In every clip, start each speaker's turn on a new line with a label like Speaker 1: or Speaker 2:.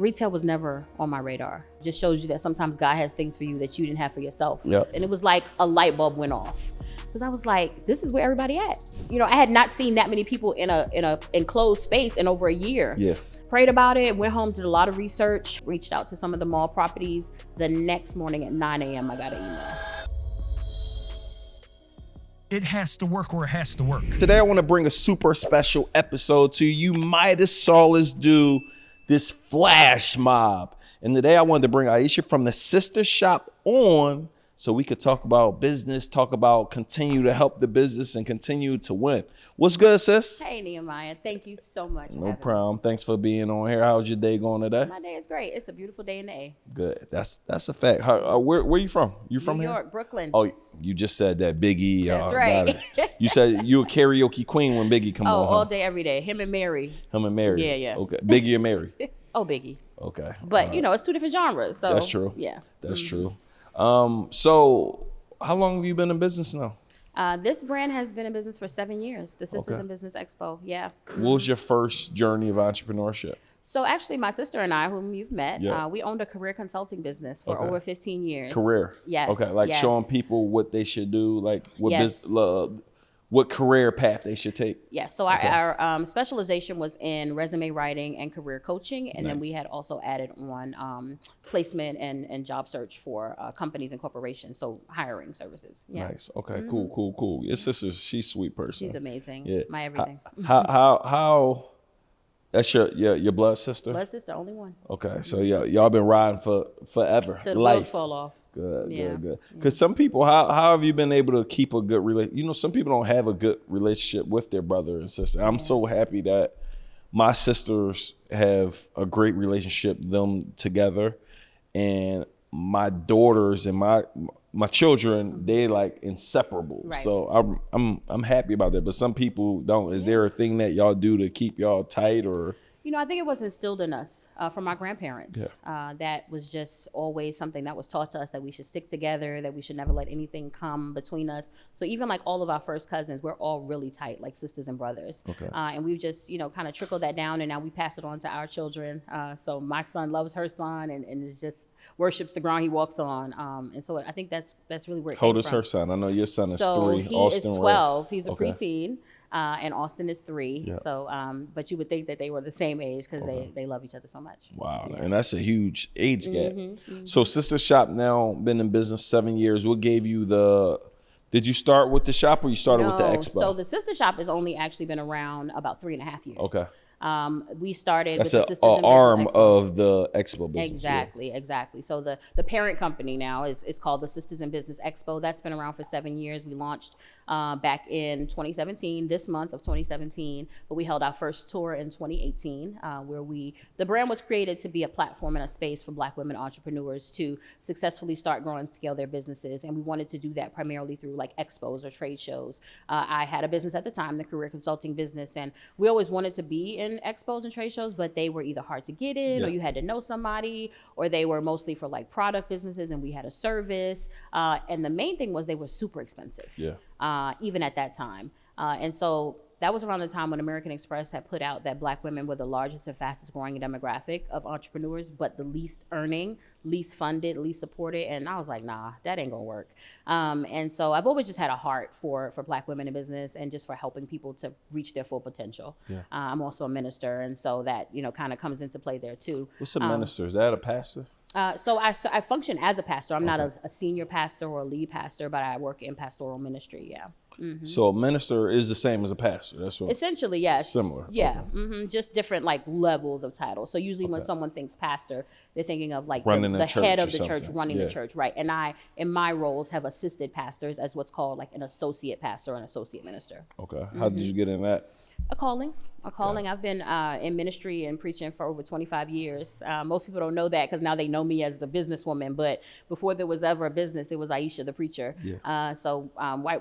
Speaker 1: retail was never on my radar. Just shows you that sometimes God has things for you that you didn't have for yourself.
Speaker 2: Yep.
Speaker 1: And it was like a light bulb went off. Because I was like, this is where everybody at. You know, I had not seen that many people in a enclosed space in over a year.
Speaker 2: Yeah.
Speaker 1: Prayed about it, went home, did a lot of research, reached out to some of the mall properties. The next morning at 9 a.m., I got an email.
Speaker 3: It has to work or it has to work.
Speaker 2: Today, I want to bring a super special episode to you. You might have saw us do this flash mob. And today I wanted to bring Aisha from the Sistah Shop on so we could talk about business, talk about continue to help the business and continue to win. What's good, sis?
Speaker 1: Hey, Nehemiah. Thank you so much.
Speaker 2: No problem. Thanks for being on here. How's your day going today?
Speaker 1: My day is great. It's a beautiful day in the A.
Speaker 2: Good. That's a fact. Where you from? You from
Speaker 1: New
Speaker 2: here?
Speaker 1: York, Brooklyn.
Speaker 2: Oh, you just said that Biggie.
Speaker 1: That's right.
Speaker 2: You said you a karaoke queen when Biggie come on.
Speaker 1: Oh, all day, every day. Him and Mary.
Speaker 2: Him and Mary.
Speaker 1: Yeah.
Speaker 2: Okay. Biggie and Mary.
Speaker 1: Oh, Biggie.
Speaker 2: Okay.
Speaker 1: But, you know, it's two different genres. So
Speaker 2: That's true.
Speaker 1: Yeah.
Speaker 2: That's true. So how long have you been in business now?
Speaker 1: This brand has been in business for 7 years. The Sisters in Business Expo. Yeah.
Speaker 2: What was your first journey of entrepreneurship?
Speaker 1: So actually, my sister and I, whom you've met,
Speaker 2: Yeah.
Speaker 1: We owned a career consulting business for over 15 years.
Speaker 2: Career.
Speaker 1: Yes.
Speaker 2: Okay. Like
Speaker 1: yes.
Speaker 2: showing people what they should do, like what
Speaker 1: Yes.
Speaker 2: what career path they should take.
Speaker 1: Yeah, so our specialization was in resume writing and career coaching, and then
Speaker 2: Nice.
Speaker 1: we had also added on placement and job search for companies and corporations, so hiring services. Yeah.
Speaker 2: Nice. Okay. Cool. Your sister's she's a sweet person.
Speaker 1: She's amazing.
Speaker 2: Yeah.
Speaker 1: My everything.
Speaker 2: How that's your blood sister?
Speaker 1: Blood sister, only one.
Speaker 2: Okay. So y'all been riding for forever.
Speaker 1: So the
Speaker 2: Life.
Speaker 1: wheels fall off.
Speaker 2: Good. Because some people, how have you been able to keep a good relationship? You know, some people don't have a good relationship with their brother and sister. I'm so happy that my sisters have a great relationship, them together, and my daughters and my children, they like inseparable.
Speaker 1: Right.
Speaker 2: So I'm happy about that. But some people don't. Is there a thing that y'all do to keep y'all tight or?
Speaker 1: You know, I think it was instilled in us from our grandparents. That was just always something that was taught to us, that we should stick together, that we should never let anything come between us. So even like all of our first cousins, we're all really tight, like sisters and brothers.
Speaker 2: Okay.
Speaker 1: And we've just, you know, kind of trickled that down, and now we pass it on to our children. So my son loves her son and is just worships the ground he walks on. And so I think that's really where it
Speaker 2: How
Speaker 1: came
Speaker 2: old is
Speaker 1: from.
Speaker 2: her son? I know your son is
Speaker 1: So
Speaker 2: 3.
Speaker 1: he
Speaker 2: Austin,
Speaker 1: is
Speaker 2: right?
Speaker 1: 12. He's a
Speaker 2: Okay.
Speaker 1: preteen. And Austin is 3.
Speaker 2: Yeah.
Speaker 1: So, but you would think that they were the same age because they love each other so much.
Speaker 2: Wow,
Speaker 1: Yeah.
Speaker 2: and that's a huge age gap. So Sistah Shop now been in business 7 years. What gave you did you start with the shop or you started with the expo?
Speaker 1: So the Sistah Shop has only actually been around about 3.5 years.
Speaker 2: Okay.
Speaker 1: We started
Speaker 2: That's
Speaker 1: with
Speaker 2: an
Speaker 1: the Sisters in Business
Speaker 2: arm
Speaker 1: Expo.
Speaker 2: of the expo business.
Speaker 1: Exactly. So the parent company now is called the Sisters in Business Expo. That's been around for 7 years. We launched back in 2017, this month of 2017, but we held our first tour in 2018, where the brand was created to be a platform and a space for Black women entrepreneurs to successfully start, grow, and scale their businesses. And we wanted to do that primarily through like expos or trade shows. I had a business at the time, the career consulting business, and we always wanted to be in expos and trade shows, but they were either hard to get in or you had to know somebody, or they were mostly for like product businesses and we had a service. And the main thing was they were super expensive, even at that time. And so that was around the time when American Express had put out that Black women were the largest and fastest growing demographic of entrepreneurs, but the least earning, least funded, least supported. And I was like, nah, that ain't gonna work. And so I've always just had a heart for Black women in business and just for helping people to reach their full potential. I'm also a minister, and so that, you know, kind of comes into play there too.
Speaker 2: What's a minister? Is that a pastor?
Speaker 1: So I function as a pastor. I'm not a senior pastor or a lead pastor, but I work in pastoral ministry. Yeah.
Speaker 2: So a minister is the same as a pastor. That's what.
Speaker 1: Essentially, yes.
Speaker 2: Similar.
Speaker 1: Yeah. Just different like levels of title. So usually when someone thinks pastor, they're thinking of like the head of the church running the church, right? And I, in my roles, have assisted pastors as what's called like an associate pastor or an associate minister.
Speaker 2: Okay. How did you get in that?
Speaker 1: A calling. I've been in ministry and preaching for over 25 years. Most people don't know that because now they know me as the businesswoman. But before there was ever a business, there was Aisha, the preacher. So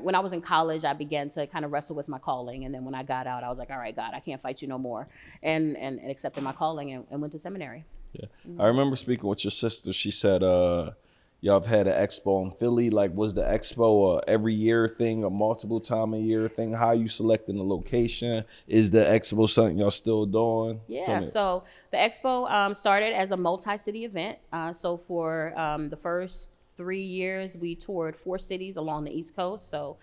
Speaker 1: when I was in college, I began to kind of wrestle with my calling. And then when I got out, I was like, all right, God, I can't fight you no more. And accepted my calling and went to seminary.
Speaker 2: I remember speaking with your sister. She said, y'all have had an expo in Philly. Like, was the expo a every year thing, a multiple time a year thing? How you selecting the location? Is the expo something y'all still doing?
Speaker 1: Yeah, so the expo started as a multi-city event. So for the first 3 years, we toured 4 cities along the East Coast. So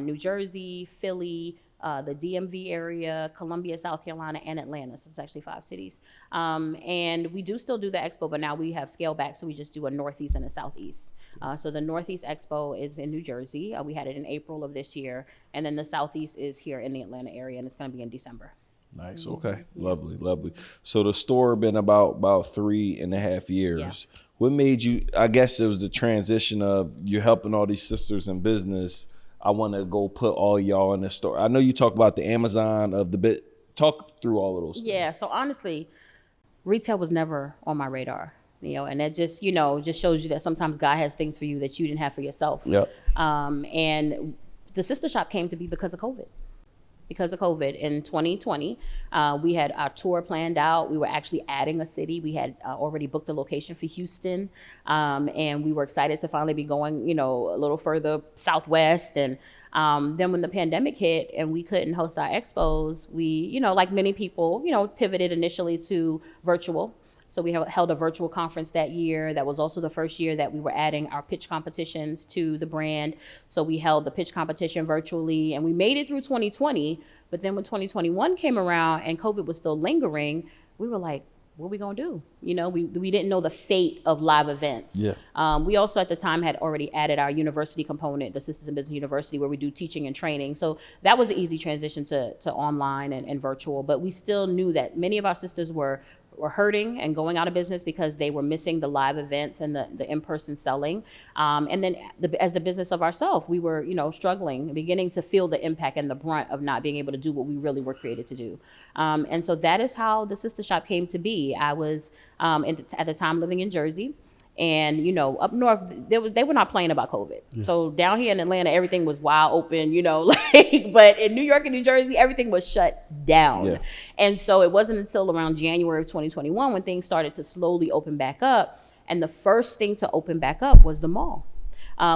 Speaker 1: New Jersey, Philly, the DMV area, Columbia, South Carolina, and Atlanta. So it's actually 5 cities. And we do still do the expo, but now we have scaled back. So we just do a Northeast and a Southeast. So the Northeast Expo is in New Jersey. We had it in April of this year. And then the Southeast is here in the Atlanta area, and it's going to be in December.
Speaker 2: Nice. Okay. Lovely. Lovely. So the store been about 3.5 years.
Speaker 1: Yeah.
Speaker 2: What made you, I guess it was the transition of you're helping all these sisters in business. I want to go put all y'all in the store. I know you talk about the Amazon of the bit. Talk through all of those things.
Speaker 1: Yeah. So honestly, retail was never on my radar, and that just, just shows you that sometimes God has things for you that you didn't have for yourself.
Speaker 2: Yep.
Speaker 1: And the Sistah Shop came to be because of COVID. In 2020, we had our tour planned out. We were actually adding a city. We had already booked a location for Houston, and we were excited to finally be going, a little further southwest. And then when the pandemic hit and we couldn't host our expos, we, like many people, pivoted initially to virtual. So we held a virtual conference that year. That was also the first year that we were adding our pitch competitions to the brand. So we held the pitch competition virtually, and we made it through 2020. But then when 2021 came around and COVID was still lingering, we were like, what are we gonna do? We didn't know the fate of live events.
Speaker 2: Yeah.
Speaker 1: We also at the time had already added our university component, the Sisters in Business University, where we do teaching and training. So that was an easy transition to online and virtual. But we still knew that many of our sisters were hurting and going out of business because they were missing the live events and the in-person selling. And then as the business of ourselves, we were, struggling, beginning to feel the impact and the brunt of not being able to do what we really were created to do. And so that is how the Sistah Shop came to be. I was at the time living in Jersey. And, up north, they were not playing about COVID. Yeah. So down here in Atlanta, everything was wide open, but in New York and New Jersey, everything was shut down. Yeah. And so it wasn't until around January of 2021 when things started to slowly open back up. And the first thing to open back up was the mall.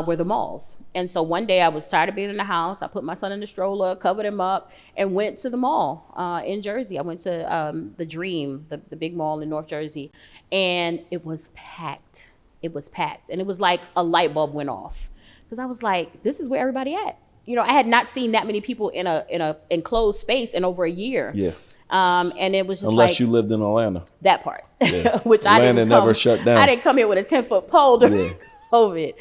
Speaker 1: Were the malls. And so one day I was tired of being in the house. I put my son in the stroller, covered him up, and went to the mall in Jersey. I went to the Dream, the big mall in North Jersey, and it was packed. And it was like a light bulb went off because I was like, this is where everybody at. I had not seen that many people in a enclosed space in over a year. Yeah. And it was just
Speaker 2: unless you lived in Atlanta.
Speaker 1: That part, yeah. Which
Speaker 2: Atlanta never shut down.
Speaker 1: I didn't come here with a 10-foot pole during COVID.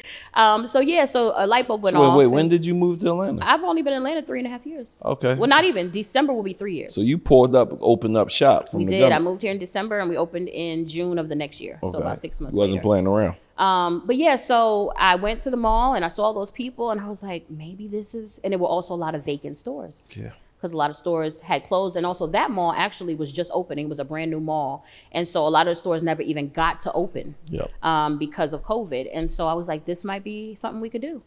Speaker 1: So a light bulb went off.
Speaker 2: Wait, when did you move to Atlanta?
Speaker 1: I've only been in Atlanta 3.5 years.
Speaker 2: Okay.
Speaker 1: Well, not even. December will be 3 years.
Speaker 2: So you opened up shop from
Speaker 1: we
Speaker 2: the
Speaker 1: did.
Speaker 2: government.
Speaker 1: I moved here in December and we opened in June of the next year. Okay. So about 6 months
Speaker 2: Wasn't playing around.
Speaker 1: But yeah, so I went to the mall and I saw all those people and I was like, maybe this is, and there were also a lot of vacant stores. Yeah. Because a lot of stores had closed. And also that mall actually was just opening. It was a brand new mall. And so a lot of the stores never even got to open because of COVID. And so I was like, this might be something we could do.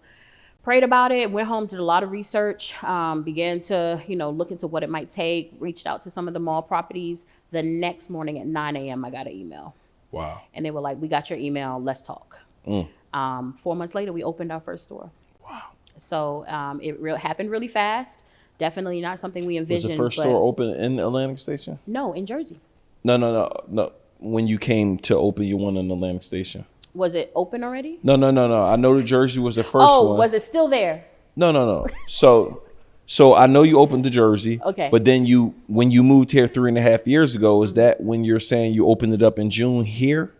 Speaker 1: Prayed about it, went home, did a lot of research, began to, look into what it might take, reached out to some of the mall properties. The next morning at 9 a.m., I got an email.
Speaker 2: Wow.
Speaker 1: And they were like, we got your email, let's talk. 4 months later, we opened our first store. Wow. So it happened really fast. Definitely not something we envisioned.
Speaker 2: Was the first store open in Atlantic Station?
Speaker 1: No, in Jersey.
Speaker 2: No. When you came to open your one in Atlantic Station.
Speaker 1: Was it open already?
Speaker 2: No. I know the Jersey was the first one.
Speaker 1: Oh, was it still there?
Speaker 2: No. So I know you opened the Jersey.
Speaker 1: Okay.
Speaker 2: But then when you moved here 3.5 years ago, is that when you're saying you opened it up in June here?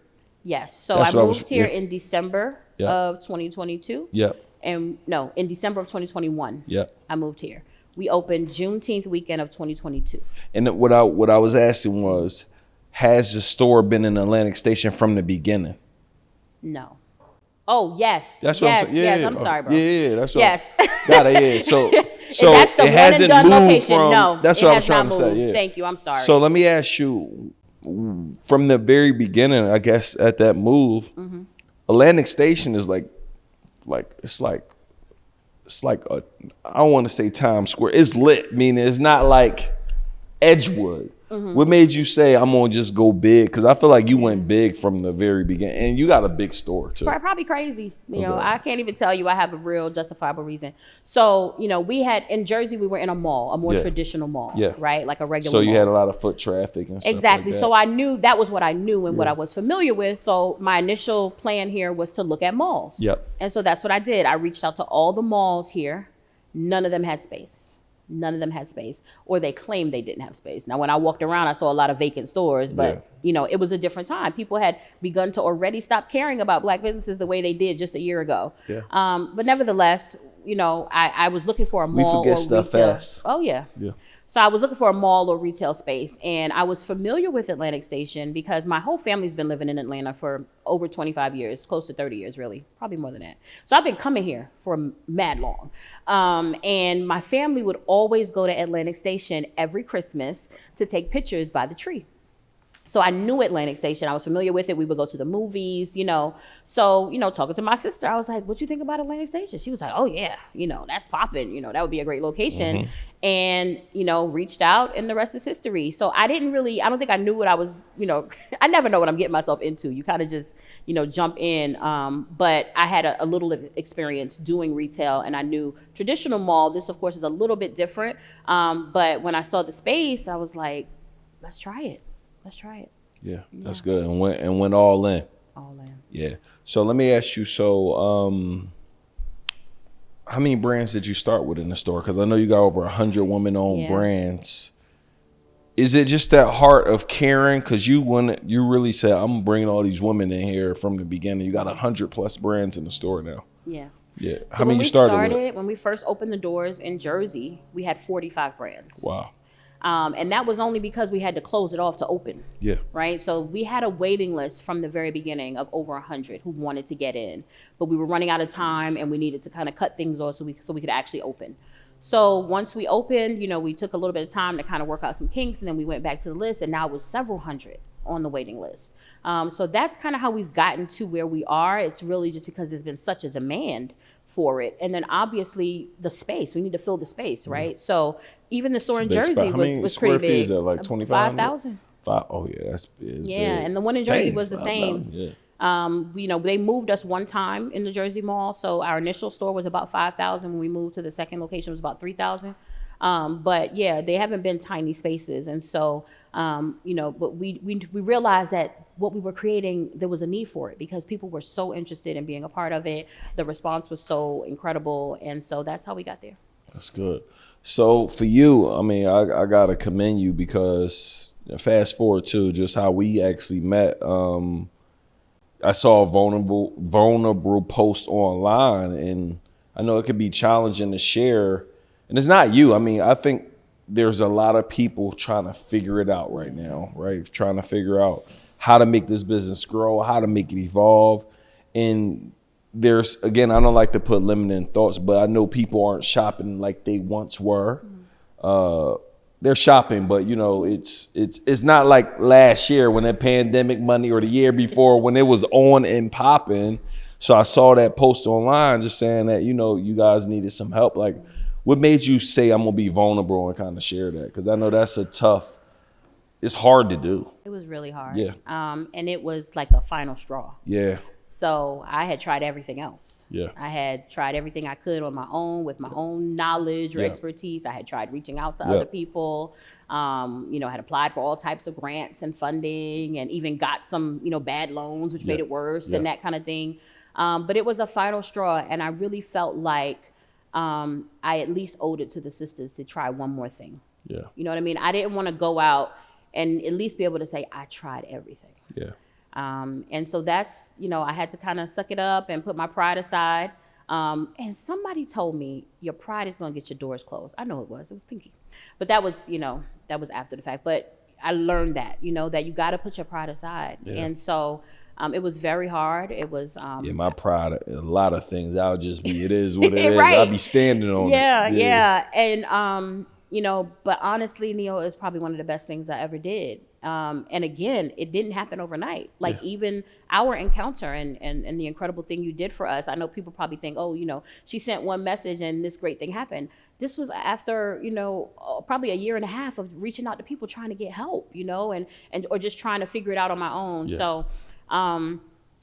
Speaker 1: Yes. So I moved here in December of 2022.
Speaker 2: Yep.
Speaker 1: And no, in December of 2021.
Speaker 2: Yep.
Speaker 1: I moved here. We opened Juneteenth weekend of 2022.
Speaker 2: And what I was asking was, has the store been in Atlantic Station from the beginning?
Speaker 1: No. Oh, yes.
Speaker 2: That's what I'm saying.
Speaker 1: Yes, I'm sorry, bro.
Speaker 2: Yeah, that's what.
Speaker 1: Yes.
Speaker 2: Got it, yeah. So
Speaker 1: that's the
Speaker 2: it
Speaker 1: one
Speaker 2: hasn't
Speaker 1: and done
Speaker 2: moved
Speaker 1: location.
Speaker 2: from,
Speaker 1: No,
Speaker 2: that's
Speaker 1: it
Speaker 2: what I was
Speaker 1: has
Speaker 2: trying
Speaker 1: not
Speaker 2: to
Speaker 1: moved.
Speaker 2: say. Yeah.
Speaker 1: Thank you. I'm sorry.
Speaker 2: So let me ask you, from the very beginning, I guess at that move, Atlantic Station is like a, I don't want to say Times Square. It's lit, meaning it's not like Edgewood. What made you say I'm gonna just go big? Because I feel like you went big from the very beginning, and you got a big store too.
Speaker 1: Probably crazy. You know,
Speaker 2: Okay.
Speaker 1: I can't even tell you I have a real justifiable reason. So, you know, we had in Jersey, we were in a mall, a more
Speaker 2: Yeah.
Speaker 1: traditional mall,
Speaker 2: Yeah.
Speaker 1: right? Like a regular
Speaker 2: So you
Speaker 1: mall.
Speaker 2: had a lot of foot traffic and stuff
Speaker 1: Exactly.
Speaker 2: like that.
Speaker 1: So I knew that was what I knew and what
Speaker 2: Yeah.
Speaker 1: I was familiar with. So my initial plan here was to look at malls.
Speaker 2: Yep.
Speaker 1: And so that's what I did. I reached out to all the malls here. None of them had space. None of them had space, or they claimed they didn't have space. Now, when I walked around, I saw a lot of vacant stores, but
Speaker 2: Yeah.
Speaker 1: you know, it was a different time. People had begun to already stop caring about Black businesses the way they did just a year ago.
Speaker 2: Yeah.
Speaker 1: But nevertheless, you know, I was looking for a
Speaker 2: We
Speaker 1: mall
Speaker 2: forget
Speaker 1: or
Speaker 2: stuff
Speaker 1: retail.
Speaker 2: fast.
Speaker 1: Oh yeah.
Speaker 2: Yeah.
Speaker 1: So I was looking for a mall or retail space, and I was familiar with Atlantic Station because my whole family's been living in Atlanta for over 25 years, close to 30 years, really, probably more than that. So I've been coming here for mad long. And my family would always go to Atlantic Station every Christmas to take pictures by the tree. So I knew Atlantic Station. I was familiar with it. We would go to the movies, you know. So, you know, talking to my sister, I was like, what you think about Atlantic Station? She was like, oh, yeah, you know, that's popping. You know, that would be a great location. And, you know, reached out, and the rest is history. So I don't think I knew what I was, you know, I never know what I'm getting myself into. You kind of just, you know, jump in. But I had a little experience doing retail, and I knew traditional mall. This, of course, is a little bit different. But when I saw the space, I was like, let's try it. Let's try it.
Speaker 2: Yeah, that's good. And went all in.
Speaker 1: All in.
Speaker 2: Yeah. So let me ask you. So, how many brands did you start with in the store? Because I know you got over 100 women-owned
Speaker 1: Yeah.
Speaker 2: brands. Is it just that heart of caring? Because you really said, I'm bringing all these women in here from the beginning. You got 100+ brands in the store now.
Speaker 1: Yeah.
Speaker 2: Yeah.
Speaker 1: So
Speaker 2: How many
Speaker 1: when
Speaker 2: you
Speaker 1: we
Speaker 2: started with?
Speaker 1: when we first opened the doors in Jersey, we had 45 brands.
Speaker 2: Wow.
Speaker 1: And that was only because we had to close it off to open.
Speaker 2: Yeah.
Speaker 1: Right. So we had a waiting list from the very beginning of over 100 who wanted to get in, but we were running out of time and we needed to kind of cut things off so we could actually open. So once we opened, you know, we took a little bit of time to kind of work out some kinks, and then we went back to the list, and now it was several hundred on the waiting list. So that's kind of how we've gotten to where we are. It's really just because there's been such a demand for it. And then obviously the space, we need to fill the space, right? So even the store in
Speaker 2: Big
Speaker 1: Jersey
Speaker 2: spot. How many
Speaker 1: was
Speaker 2: square
Speaker 1: pretty
Speaker 2: feet
Speaker 1: big.
Speaker 2: is that, like 2,500?
Speaker 1: 5,000.
Speaker 2: Oh yeah, that's big.
Speaker 1: Yeah, and the one in Jersey was the
Speaker 2: 5,000,
Speaker 1: same.
Speaker 2: Yeah.
Speaker 1: You know, they moved us one time in the Jersey Mall, so our initial store was about 5,000. When we moved to the second location, it was about 3,000. But yeah, they haven't been tiny spaces, and so you know, but we realized that what we were creating, there was a need for it because people were so interested in being a part of it. The response was so incredible, and so that's how we got there.
Speaker 2: That's good. So for you, I mean, I gotta commend you because fast forward to just how we actually met. I saw a vulnerable post online, and I know it could be challenging to share. And it's not you. I mean, I think there's a lot of people trying to figure it out right now, right? Trying to figure out how to make this business grow, how to make it evolve. And there's, again, I don't like to put limiting thoughts, but I know people aren't shopping like they once were. They're shopping, but you know, it's not like last year when that pandemic money or the year before when it was on and popping. So I saw that post online just saying that, you know, you guys needed some help. Like, what made you say I'm gonna be vulnerable and kind of share that? Because I know that's it's hard to do.
Speaker 1: It was really hard.
Speaker 2: Yeah.
Speaker 1: And it was like a final straw.
Speaker 2: Yeah.
Speaker 1: So I had tried everything else.
Speaker 2: Yeah.
Speaker 1: I had tried everything I could on my own with my own knowledge or
Speaker 2: Yeah.
Speaker 1: expertise. I had tried reaching out to
Speaker 2: Yeah.
Speaker 1: other people. You know, had applied for all types of grants and funding, and even got some, you know, bad loans, which
Speaker 2: Yeah.
Speaker 1: made it worse
Speaker 2: Yeah.
Speaker 1: and that kind of thing. But it was a final straw, and I really felt like I at least owed it to the sisters to try one more thing.
Speaker 2: Yeah.
Speaker 1: You know what I mean? I didn't want to go out and at least be able to say I tried everything.
Speaker 2: Yeah.
Speaker 1: And so that's, you know, I had to kind of suck it up and put my pride aside. And somebody told me your pride is going to get your doors closed. I know it was Pinky, but that was, you know, that was after the fact. But I learned that, you know, that you got to put your pride aside.
Speaker 2: Yeah.
Speaker 1: And so it was very hard. It was,
Speaker 2: Yeah, my pride, a lot of things, I'll just be, it is what it is.
Speaker 1: Right.
Speaker 2: I'll be standing on it.
Speaker 1: Yeah. And, You know, but honestly, Neo, is probably one of the best things I ever did. And again, it didn't happen overnight. Like even our encounter and the incredible thing you did for us. I know people probably think, oh, you know, she sent one message and this great thing happened. This was after, you know, probably a year and a half of reaching out to people trying to get help, you know, and or just trying to figure it out on my own.
Speaker 2: Yeah.
Speaker 1: So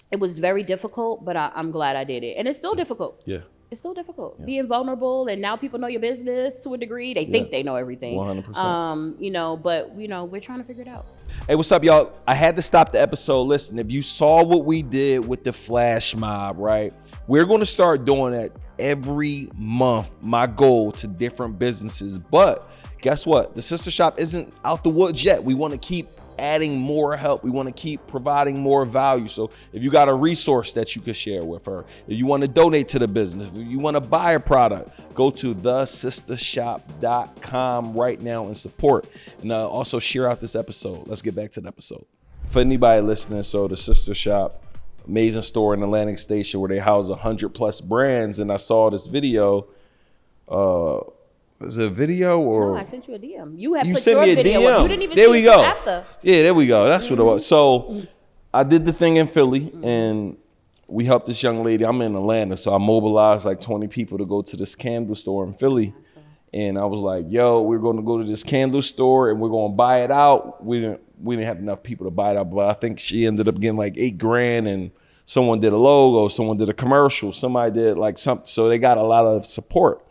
Speaker 1: it was very difficult, but I'm glad I did it. And it's still difficult.
Speaker 2: Yeah.
Speaker 1: It's still difficult being vulnerable, and now people know your business to a degree. They think they know everything.
Speaker 2: 100%.
Speaker 1: You know, but you know, we're trying to figure it out.
Speaker 2: Hey, what's up, y'all? I had to stop the episode. Listen, if you saw what we did with the flash mob, right? We're going to start doing that every month. My goal to different businesses. But guess what? The Sistah Shop isn't out the woods yet. We want to keep adding more help. We want to keep providing more value. So if you got a resource that you could share with her, if you want to donate to the business, if you want to buy a product, go to thesistahshop.com right now and support. And also share out this episode. Let's get back to the episode. For anybody listening, so the Sistah Shop, amazing store in Atlantic Station where they house 100+ brands. And I saw this video. Was it a video or?
Speaker 1: No, I sent you a DM. You had
Speaker 2: You
Speaker 1: put
Speaker 2: sent
Speaker 1: your
Speaker 2: me a
Speaker 1: video
Speaker 2: DM.
Speaker 1: up. You didn't even
Speaker 2: There
Speaker 1: see
Speaker 2: we
Speaker 1: it
Speaker 2: go.
Speaker 1: till after.
Speaker 2: Yeah, there we go. That's what it was. So I did the thing in Philly and we helped this young lady. I'm in Atlanta, so I mobilized like 20 people to go to this candle store in Philly. And I was like, yo, we're going to go to this candle store and we're going to buy it out. We didn't have enough people to buy it out, but I think she ended up getting like $8,000 and someone did a logo, someone did a commercial, somebody did like something. So they got a lot of support.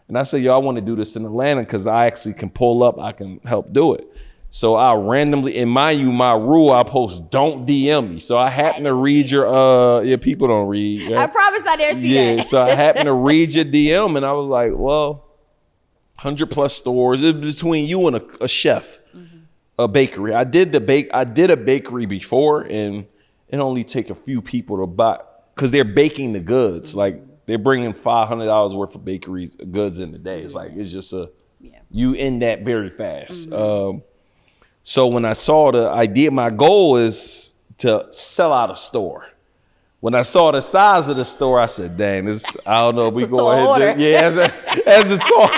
Speaker 2: And I said, yo, I want to do this in Atlanta because I actually can pull up. I can help do it. So I randomly, and mind you, my rule, I post, don't DM me. So I happen to read your, people don't read. Right?
Speaker 1: I promise I didn't see that.
Speaker 2: So I happened to read your DM and I was like, well, 100+ stores. It's between you and a chef, a bakery. I did a bakery before and it only take a few people to buy because they're baking the goods. Like, they're bringing $500 worth of bakery goods in the day. It's like, it's just you in that very fast. So when I saw the idea, my goal is to sell out a store. When I saw the size of the store, I said, dang, this, I don't know if we go ahead. Yeah, as a tall,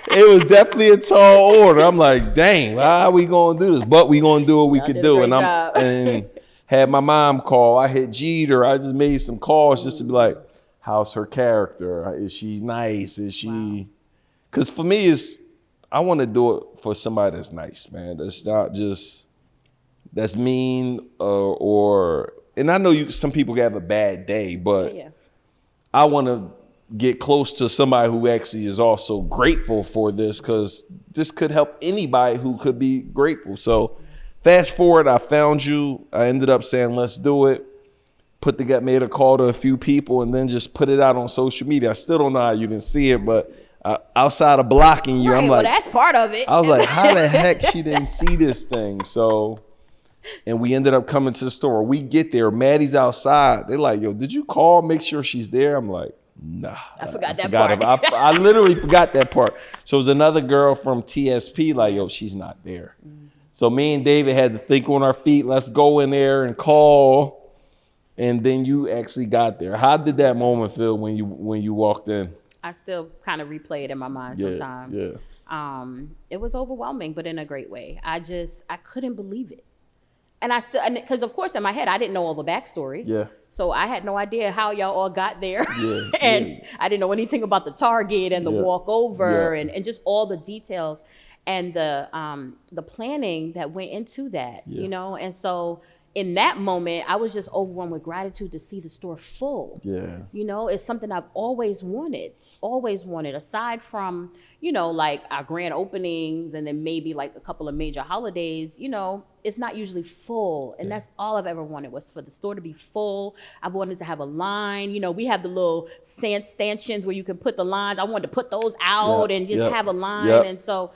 Speaker 2: it was definitely a tall order. I'm like, dang, how are we going to do this? But we going to do what we could do. And had my mom call. I hit Jeter. I just made some calls just to be like, how's her character? Is she nice? Is she? Because for me, I want to do it for somebody that's nice, man. That's not just that's mean or. And I know some people have a bad day, but I want to get close to somebody who actually is also grateful for this because this could help anybody who could be grateful. So fast forward, I found you. I ended up saying, let's do it. Made a call to a few people and then just put it out on social media. I still don't know how you didn't see it, but outside of blocking you, I'm like,
Speaker 1: well, that's part of it.
Speaker 2: I was like, how the heck she didn't see this thing? So, and we ended up coming to the store. We get there, Maddie's outside. They're like, yo, did you call, make sure she's there? I'm like, nah.
Speaker 1: I forgot that part.
Speaker 2: I literally forgot that part. So it was another girl from TSP like, yo, she's not there. So me and David had to think on our feet. Let's go in there and call. And then you actually got there. How did that moment feel when you walked in?
Speaker 1: I still kind of replay it in my mind sometimes.
Speaker 2: Yeah.
Speaker 1: It was overwhelming, but in a great way. I couldn't believe it. And because of course in my head, I didn't know all the backstory.
Speaker 2: Yeah.
Speaker 1: So I had no idea how y'all all got there.
Speaker 2: Yeah.
Speaker 1: And I didn't know anything about the Target and the walkover and just all the details and the planning that went into that, you know? And so in that moment, I was just overwhelmed with gratitude to see the store full.
Speaker 2: Yeah.
Speaker 1: You know, it's something I've always wanted, aside from, you know, like our grand openings and then maybe like a couple of major holidays, you know, it's not usually full. And that's all I've ever wanted was for the store to be full. I've wanted to have a line. You know, we have the little stanchions where you can put the lines. I wanted to put those out and just have a line. And so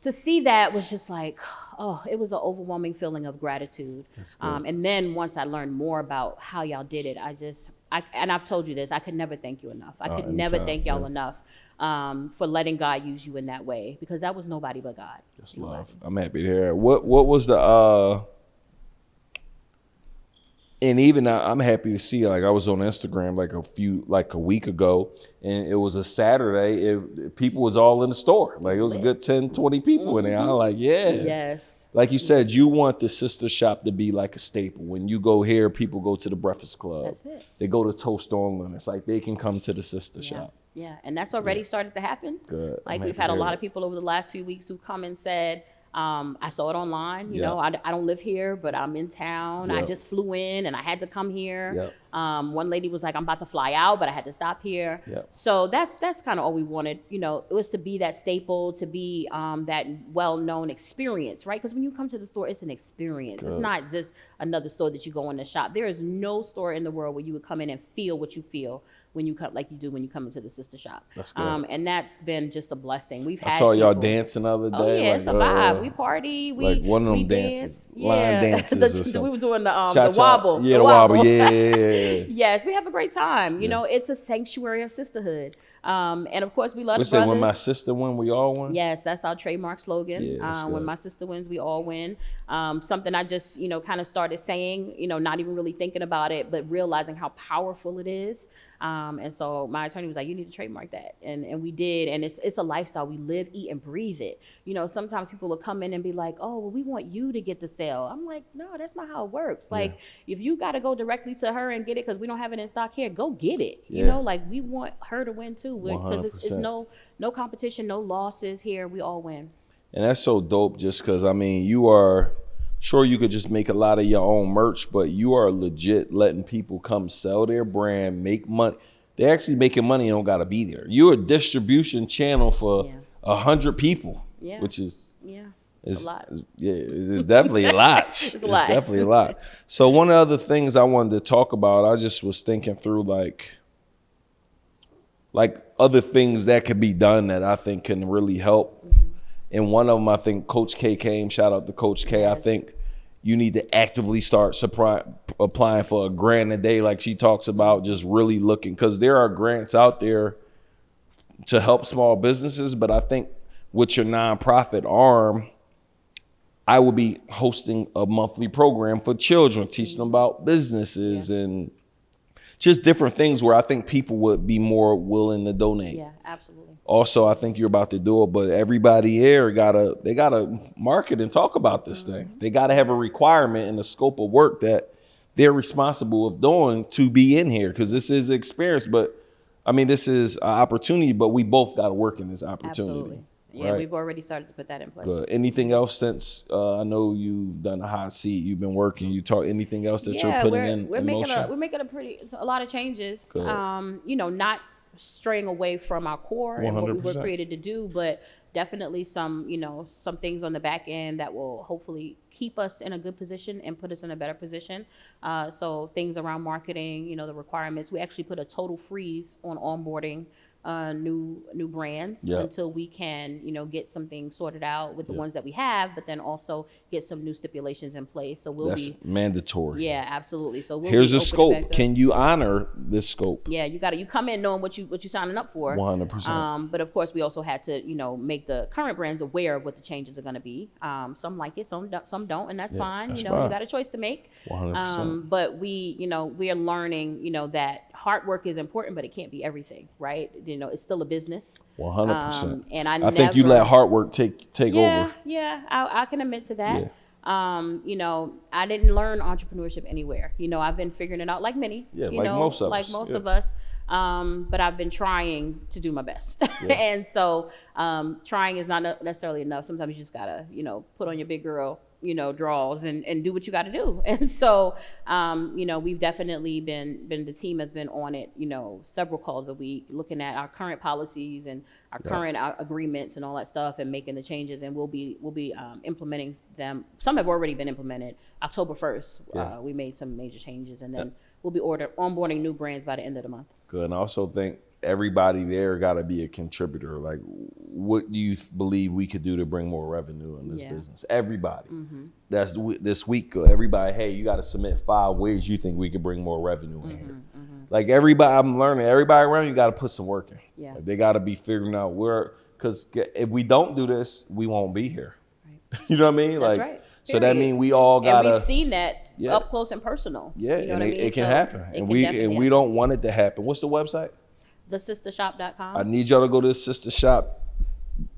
Speaker 1: to see that was just like, oh, it was an overwhelming feeling of gratitude. And then once I learned more about how y'all did it, and I've told you this, I could never thank you enough. I could never thank y'all enough for letting God use you in that way, because that was nobody but God.
Speaker 2: Just love. I'm happy to hear it. What was the And even I'm happy to see, like I was on Instagram like a week ago, and it was a Saturday. People was all in the store. Like it was a good 10, 20 people in there. I'm like, yeah.
Speaker 1: Yes.
Speaker 2: Like you said, you want the Sistah Shop to be like a staple. When you go here, people go to the Breakfast Club.
Speaker 1: That's it.
Speaker 2: They go to Toast on. It's like they can come to the Sistah Shop.
Speaker 1: Yeah, and that's already started to happen.
Speaker 2: Good.
Speaker 1: Like we've had a lot of people over the last few weeks who come and said, I saw it online, you know, I don't live here, but I'm in town. I just flew in and I had to come here. One lady was like, I'm about to fly out, but I had to stop here. So that's kind of all we wanted. You know, it was to be that staple, to be that well-known experience, right? Because when you come to the store, it's an experience. It's not just another store that you go in the shop. There is no store in the world where you would come in and feel what you feel when you come, like you do when you come into the Sistah Shop.
Speaker 2: That's good.
Speaker 1: And that's been just a blessing. We've had
Speaker 2: I saw y'all
Speaker 1: people
Speaker 2: dancing the other day.
Speaker 1: Oh yeah,
Speaker 2: like,
Speaker 1: it's a vibe. We party. We
Speaker 2: like one of them
Speaker 1: dance.
Speaker 2: line dances or something.
Speaker 1: We were doing the
Speaker 2: Cha-cha.
Speaker 1: wobble.
Speaker 2: Yeah, the wobble. Yeah.
Speaker 1: Yes, we have a great time. You know, it's a sanctuary of sisterhood. And of course, we love the
Speaker 2: Say
Speaker 1: brothers.
Speaker 2: when my sister win, we all win.
Speaker 1: Yes, that's our trademark slogan.
Speaker 2: Yeah,
Speaker 1: when my sister wins, we all win. Something I just, kind of started saying, not even really thinking about it, but realizing how powerful it is. And so my attorney was like, you need to trademark that. And we did. And it's a lifestyle. We live, eat, and breathe it. Sometimes people will come in and be like, oh, well, we want you to get the sale. I'm like, no, that's not how it works. Like, if you got to go directly to her and get it because we don't have it in stock here, go get it. Like we want her to win too. Because it's no competition, no losses here. We all win.
Speaker 2: And that's so dope just because, you are, sure you could just make a lot of your own merch, but you are legit letting people come sell their brand, make money. They're actually making money and don't got to be there. You're a distribution channel for 100 people, which is... It's a lot. It's definitely a lot. It's definitely a lot. So one of the other things I wanted to talk about, I just was thinking through like other things that could be done that I think can really help. And one of them, I think Coach K came, shout out to Coach K. I think you need to actively start applying for a grant a day like she talks about, just really looking, because there are grants out there to help small businesses. But I think with your nonprofit arm, I would be hosting a monthly program for children, teaching them about businesses and just different things where I think people would be more willing to donate.
Speaker 1: Yeah, absolutely.
Speaker 2: Also, I think you're about to do it, but everybody here they gotta market and talk about this thing. They gotta have a requirement in the scope of work that they're responsible of doing to be in here, because this is experience. But this is an opportunity, but we both gotta work in this opportunity.
Speaker 1: Absolutely. Yeah,
Speaker 2: right?
Speaker 1: We've already started to put that in place.
Speaker 2: Good. Anything else since I know you've done a hot seat, you've been working, you talk anything else that you're putting in motion?
Speaker 1: We're making a lot of changes. Good. Not straying away from our core 100%. And what we were created to do, but definitely some things on the back end that will hopefully keep us in a good position and put us in a better position. So things around marketing, the requirements. We actually put a total freeze on onboarding new brands until we can, get some things sorted out with the ones that we have, but then also get some new stipulations in place. So that's
Speaker 2: mandatory.
Speaker 1: Yeah, absolutely. So
Speaker 2: here's a scope. Can you honor this scope?
Speaker 1: Yeah, you come in knowing what you signing up for.
Speaker 2: 100%.
Speaker 1: But of course, we also had to, make the current brands aware of what the changes are going to be. Some like it, some don't, and that's fine. That's fine. You got a choice to make.
Speaker 2: 100%.
Speaker 1: But we are learning, that hard work is important, but it can't be everything, right? It's still a business.
Speaker 2: 100%.
Speaker 1: And I
Speaker 2: think you let hard work take over.
Speaker 1: Yeah, I can admit to that. Yeah. I didn't learn entrepreneurship anywhere. I've been figuring it out like many. Yeah, most of us. But I've been trying to do my best. And so trying is not necessarily enough. Sometimes you just gotta, put on your big girl, draws and do what you got to do. And so, we've definitely been the team has been on it, several calls a week, looking at our current policies and our current agreements and all that stuff and making the changes. And we'll be implementing them. Some have already been implemented. October 1st, we made some major changes, and then we'll be onboarding new brands by the end of the month.
Speaker 2: Good. And I also think everybody there got to be a contributor. Like, what do you believe we could do to bring more revenue in this business? Everybody. That's this week. Everybody, hey, you got to submit 5 ways you think we could bring more revenue in here. Like everybody, I'm learning, everybody around you got to put some work in. Yeah. Like, they got to be figuring out where, because if we don't do this, we won't be here. Right. You know what I mean?
Speaker 1: That's right.
Speaker 2: So that means we all got to.
Speaker 1: And we've seen that up close and personal.
Speaker 2: Yeah,
Speaker 1: you know
Speaker 2: and
Speaker 1: what I mean?
Speaker 2: it can
Speaker 1: So
Speaker 2: happen.
Speaker 1: it
Speaker 2: And
Speaker 1: can definitely
Speaker 2: we
Speaker 1: happen.
Speaker 2: don't want it to happen. What's the website?
Speaker 1: TheSistahShop.com.
Speaker 2: I need y'all to go to the Sistah Shop,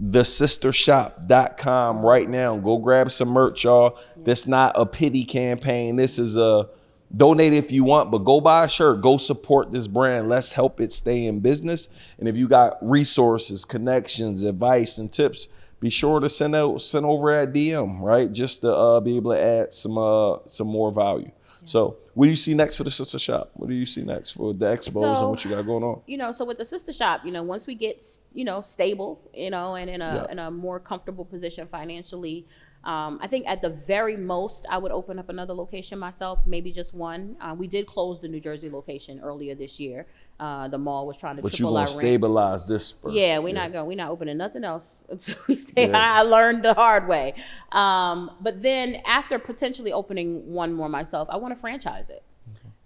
Speaker 2: thesistahshop.com right now. Go grab some merch, y'all. That's not a pity campaign. This is a donate if you want, but go buy a shirt. Go support this brand. Let's help it stay in business. And if you got resources, connections, advice, and tips, be sure to send over at DM, right? Just to be able to add some more value. So what do you see next for the Sistah Shop? What do you see next for the expos and what you got going on?
Speaker 1: So with the Sistah Shop, once we get, stable, and in a more comfortable position financially, I think at the very most, I would open up another location myself, maybe just one. We did close the New Jersey location earlier this year. The mall was trying to triple our rent.
Speaker 2: But you're going to stabilize this first.
Speaker 1: Yeah, we're not opening nothing else until we say I learned the hard way. But then after potentially opening one more myself, I want to franchise it.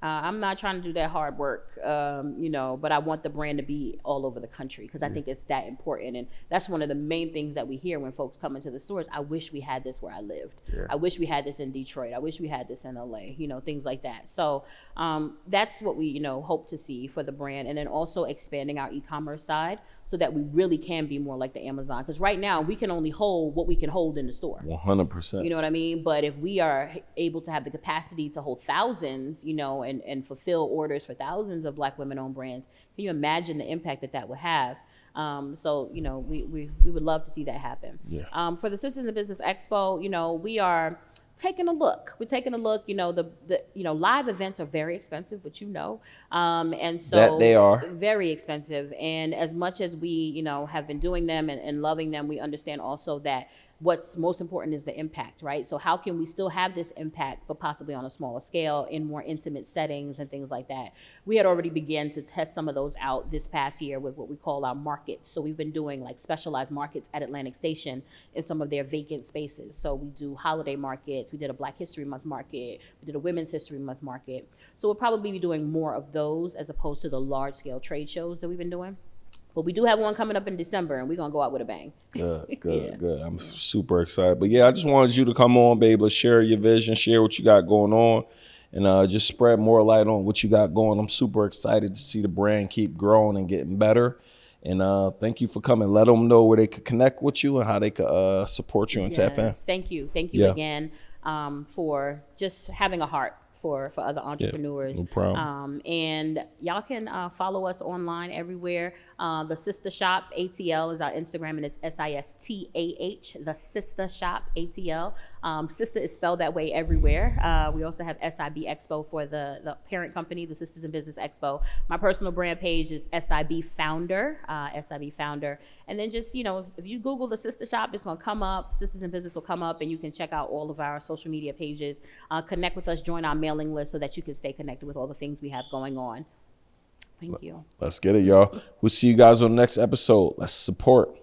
Speaker 1: I'm not trying to do that hard work, but I want the brand to be all over the country because I think it's that important. And that's one of the main things that we hear when folks come into the stores. I wish we had this where I lived. Yeah. I wish we had this in Detroit. I wish we had this in LA, things like that. So that's what we, hope to see for the brand. And then also expanding our e-commerce side so that we really can be more like the Amazon. Because right now we can only hold what we can hold in the store.
Speaker 2: 100%.
Speaker 1: You know what I mean? But if we are able to have the capacity to hold thousands, and fulfill orders for thousands of Black women-owned brands, can you imagine the impact that would have? So we would love to see that happen.
Speaker 2: Yeah.
Speaker 1: For the Sisters in Business Expo, we are taking a look. We're taking a look. The live events are very expensive, but and so
Speaker 2: that they are
Speaker 1: very expensive. And as much as we have been doing them and loving them, we understand also that what's most important is the impact, right? So how can we still have this impact, but possibly on a smaller scale in more intimate settings and things like that? We had already began to test some of those out this past year with what we call our markets. So we've been doing like specialized markets at Atlantic Station in some of their vacant spaces. So we do holiday markets. We did a Black History Month market. We did a Women's History Month market. So we'll probably be doing more of those as opposed to the large scale trade shows that we've been doing. But we do have one coming up in December, and we're going to go out with a bang.
Speaker 2: Good. I'm super excited. But yeah, I just wanted you to come on, be able to share your vision, share what you got going on, and just spread more light on what you got going. I'm super excited to see the brand keep growing and getting better. And thank you for coming. Let them know where they could connect with you and how they could support you and tap in.
Speaker 1: Thank you. Thank you again for just having a heart for other entrepreneurs.
Speaker 2: No problem.
Speaker 1: And y'all can follow us online everywhere. The Sistah Shop ATL is our Instagram, and it's SISTAH, the Sistah Shop ATL. Sistah is spelled that way everywhere. We also have SIB Expo for the parent company, the Sisters in Business Expo. My personal brand page is SIB Founder, And then just, if you Google the Sistah Shop, it's going to come up. Sisters in Business will come up, and you can check out all of our social media pages. Connect with us, join our mailing list so that you can stay connected with all the things we have going on. Thank you.
Speaker 2: Let's get it, y'all. We'll see you guys on the next episode. Let's support.